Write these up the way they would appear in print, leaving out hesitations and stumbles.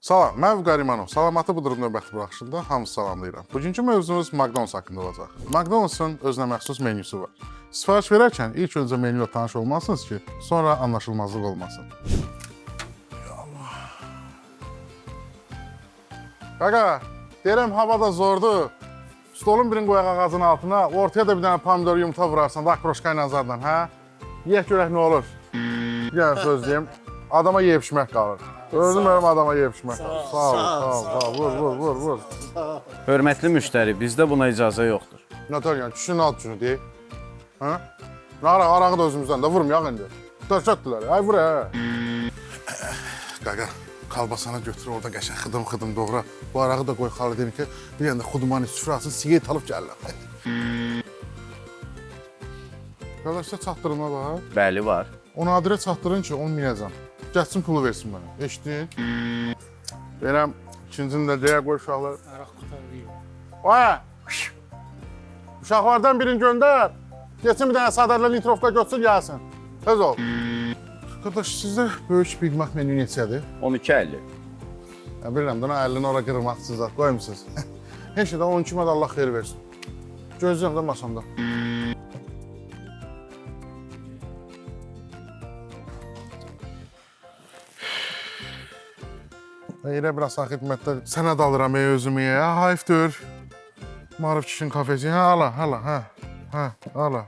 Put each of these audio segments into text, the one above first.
Salam, mən Vüqar İmanov. Salamatı budur növbəti buraxışında hamı salamlayıram. Bugünkü mövzumuz McDonald's haqqında olacaq. McDonald's-ın özünə məxsus menüsü var. Sifariş verərkən ilk öncə menü ilə tanış olmalısınız ki, sonra anlaşılmazlıq olmasın. Qaqa, deyirəm hava da zordur. Stolun birini qoyaq ağacın altına, ortaya da bir dənə pomidor yumurta vurarsan, lakroşka ilə zardan, hə? Yiyək görək nə olur? Yəni söz deyim, adama yeyib-içmək qalır. Özüm mənim adama yeyib-içmək qalır. Sağ ol, vur. Hörmətli müştəri, bizdə buna icazə yoxdur. Nətər yəni, kişinin alt günü deyil. Hə? Arağı da özümüzdən də vurmayaq indi. Dörçətdilər, ay vur, hə? Qaqa, kalbasanı götür, orada qəşən xıdım doğra. Bu arağı da qoy xalideyin ki, bir yanda xudumani süfrasını siqet alıb gəlirlər. Qardaşlar çatdırılma var. Bəli, var. Onu adirə çatdırın ki, onu minəcəm. Gəlsin pulu versin mənə. Eşitdin? Verəm, ikincini də deyə qoy uşaqlar. Araq qutarıyım. Oya! Uşaqlardan birini göndər. Geçsin bir dənə sadərlə litrovka götürsün, gəlsin. Tez ol. Qardaş, sizdə böyük Big Mac menü neçədir? 12.50. Bilirəm, dana 50-ni ora qırmaqsınız, qoymuşsunuz. Heç şeydən 12 mədə Allah xeyir versin. Gözləyəm də masamda. Elə biraz saxi xidmətdə sənəd alıram özümü, hayfdır. Marif kişinin kafesi, ala, ala.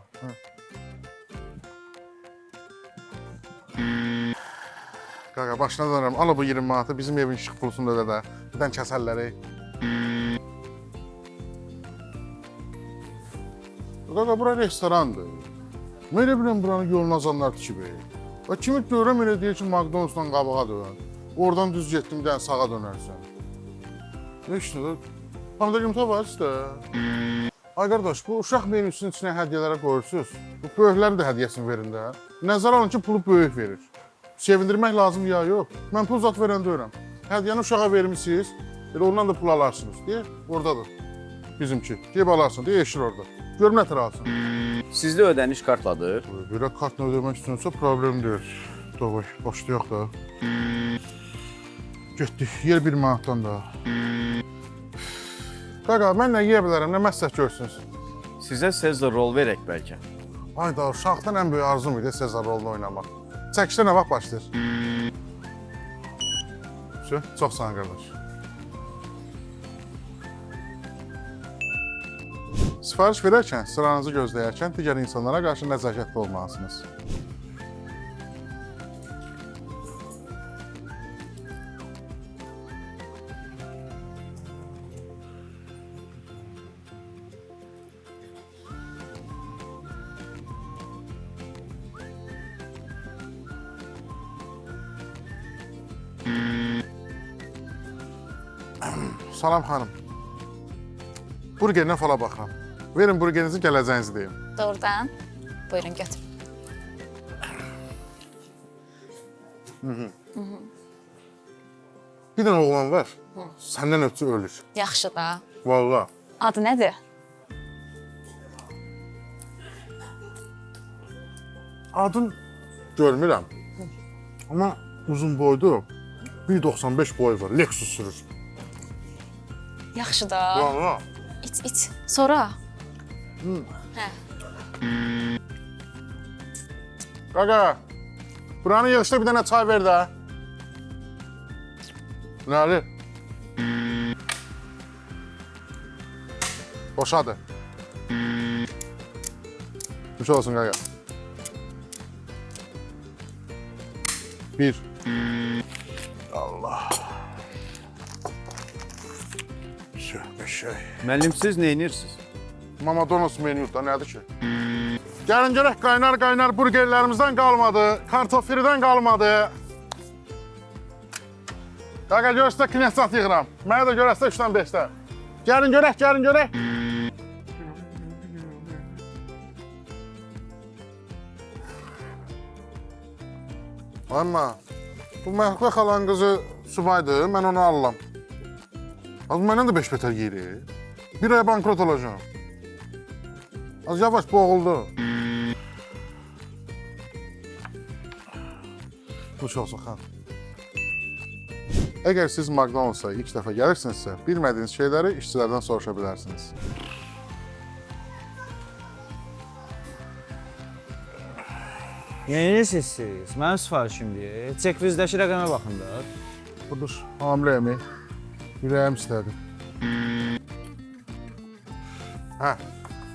Qaqa, başına dönürəm, ala bu 20 manatı, bizim evin işıq pulusunu ödə də, bir dən kəsərləri. Qaqa, bura restorandır. Mən elə biləm, buranı yolun azanlar tikib. Kimi görəm, elə deyir ki, McDonald's-dan qabağa dön. Oradan düz getdim, bir dənə sağa dönərsən. Ne işte da? Pomidor yumurta var işte. Ay qardaş, bu uşaq menüsünün içine hədiyyələrə qoyursunuz. Bu böyüklərin də hədiyyəsini verin də. Nəzər alın ki, pulu böyük verir. Sevindirmək lazım ya yox. Mən pul zat verən deyirəm. Hədiyyəni uşağa vermişsiniz, elə ondan da pul alarsınız. Deyə, oradadır. Bizimki. Deyib alarsın, deyə eşir orada. Görüm nətər alsın. Sizdə ödəniş kartladır. Belə kartla ödəmək istəyirsə problem deyil. Doğru, boşda yox da. Getdik, yer 1 manatdan da. Qaqa, mən nə yeyə bilərəm, nə məsləhət görsünüz? Sizə Caesar roll verək bəlkə. Ay da, uşaqdan ən böyük arzum idi Sezar rolunu oynamaq. Çəkişdə nə vaxt başlayır? Çox sağ ol, qardaş. Sifariş verərkən, sıranızı gözləyərkən digər insanlara qarşı nəzakətli olmalısınız. Salam xanım. Burgerinə fala baxıram. Verin burgerinizi, gələcəyinizi deyim. Doğrudan. Buyurun götür. Bir dənə oğlan var, səndən ötürü ölür. Yaxşı da. Vallahi. Adı nədir? Adın görmürəm. Amma uzun boydu. 1.95 boy var, Lexus sürür. Yaxşı da. Vallahi. İç. Sonra? Hə. Qaqa, buranı yığışdır, bir dənə çay ver də. Nəli? Boşadır. Bir şey olsun qaqa. 1. Allah. Şey. Müəllim, siz neyinirsiniz? Mama Donos menüdə nədir ki? Gəlin görək, qaynar burgerlərimizdən qalmadı, kartofildən qalmadı. Qaqa, görəsə knesat yığıram. Mənə də görəsə 3-dən 5-də. Gəlin görək. Amma bu Məhvə xalan qızı subaydır, mən onu alıram. Az məndən də 5 betər yeyirik. Bir ay bankrot olacağım. Az yavaş boğuldu. Kuş olsun xan. Əgər siz McDonald's-a ilk dəfə gəlirsinizsə, bilmədiyiniz şeyləri işçilərdən soruşa bilərsiniz. Yenirsiniz siz? Mənim sifarişimdir. Çekvizdəki rəqəmə baxın da. Budur, hamilə yemək. Ürəyim istədi. Hə,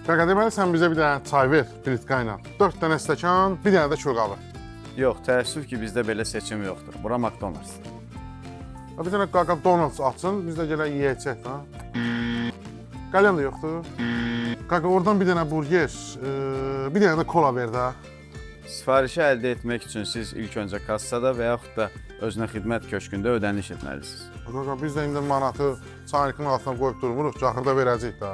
qaqa deməli sən bizə bir dənə çay ver, plitka ilə. 4 dənə stəkan, bir dənə də külqabı. Yox, təəssüf ki, bizdə belə seçim yoxdur. Bura McDonald's. Bir dənə qaqa Donalds açsın, biz də gələk yeyəcək ha. Qələm də yoxdur. Qaqa oradan bir dənə burger, bir dənə də kola ver də. Sifarişi əldə etmək üçün siz ilk öncə kassada və yaxud da özünə xidmət köşkündə ödəniş etməlisiniz. Qaqa biz də indi manatı çaynikin altına qoyub durmuruq, axırda verəcəyik də.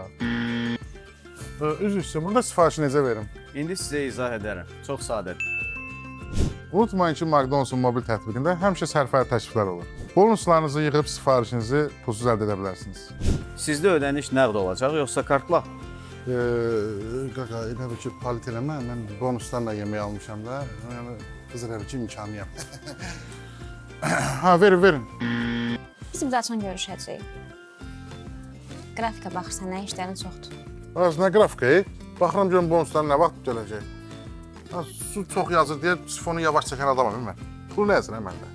Üzr istəyirəm, burada sifarişi necə verim? İndi sizə izah edərəm. Çox sadədir. Unutmayın ki, McDonald's-un mobil tətbiqində həmişə sərfəli təkliflər olur. Bonuslarınızı yığıb sifarişinizi pulsuz əldə edə bilərsiniz. Sizdə ödəniş nəqd olacaq, yoxsa kartla? Qaqa, elə bir ki, palit eləmə, mən bonuslarla yemək almışam da, yəni qız elə bir ki, imkanı yox. Ha, verin. Biz bir açan görüşəcəyik. Qrafika baxırsan, nə işlərin çoxdur. Az nə qrafika? Baxıram görüm bonuslar nə vaxt gələcək. Ha, su çox yazır deyə sifonu yavaş çəkən adamam mən. Pul nə yazır məndə?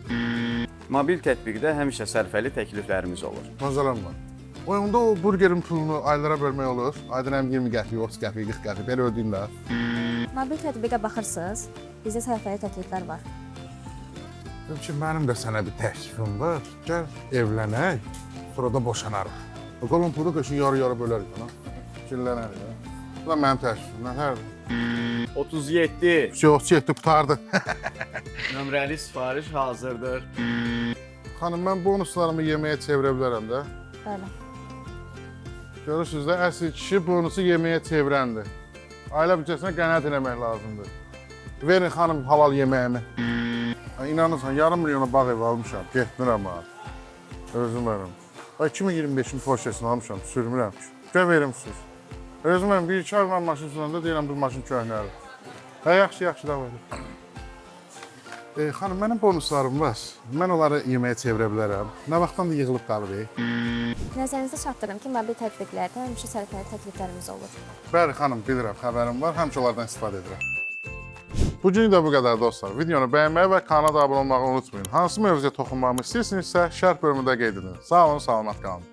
Mobil tətbiqdə həmişə sərfəli təkliflərimiz olur. Məsələn var. Oyunda o burgerin pulunu aylara bölmək olur. Aydan həm 20 qəpik, 30 qəpik, 40 qəpik, belə ödəyim də. Mobil tətbiqə baxırsınız, bizdə sərfəli təkliflər var. Dedim ki, mənim də sənə bir təklifim var. Gəl evlənək, sonra da boşanarıq. O qalan pulu qaşın yarı-yarı bölərik ona. Kirlənərik. Bu da mənim təklifim. Nətərdir? 37. 37 qutardı. Nömrəli sifariş hazırdır. Xanım, mən bonuslarımı yeməyə çevirə bilərəm də. Bəli. Görürsünüz də, əsl kişi bonusu yeməyə çevirəndir. Ailə büdcəsinə qənaət eləmək lazımdır. Verin xanım halal yeməyimi. İnanırsan, yarım milyona bağ evi almışam, getmirəm ha. Özüm verim. 2025-in Porsche-sini almışam, sürmürəm ki. Gəl verimsiz. Özüm verim, bir iki ay var maşın sürəndə deyirəm, bu maşın köhnəlir. Hə, yaxşı da var. Xanım, mənim bonuslarım var. Mən onları yeməyə çevirə bilərəm. Nə vaxtdan da yığılıb qalır. Nəzərinizə çatdırım ki, mobil tətbiqlərdə həmişə sərfəli təkliflərimiz olur. Bəli xanım, bilirəm, xəbərim var. Həmişə onlardan istifadə edirəm. Bu gün də bu qədər dostlar. Videonu bəyənməyi və kanala da abunə olmağı unutmayın. Hansı mövzuya toxunmağımı istəyirsinizsə, şərh bölümündə qeyd edin. Sağ olun, salamat qalın.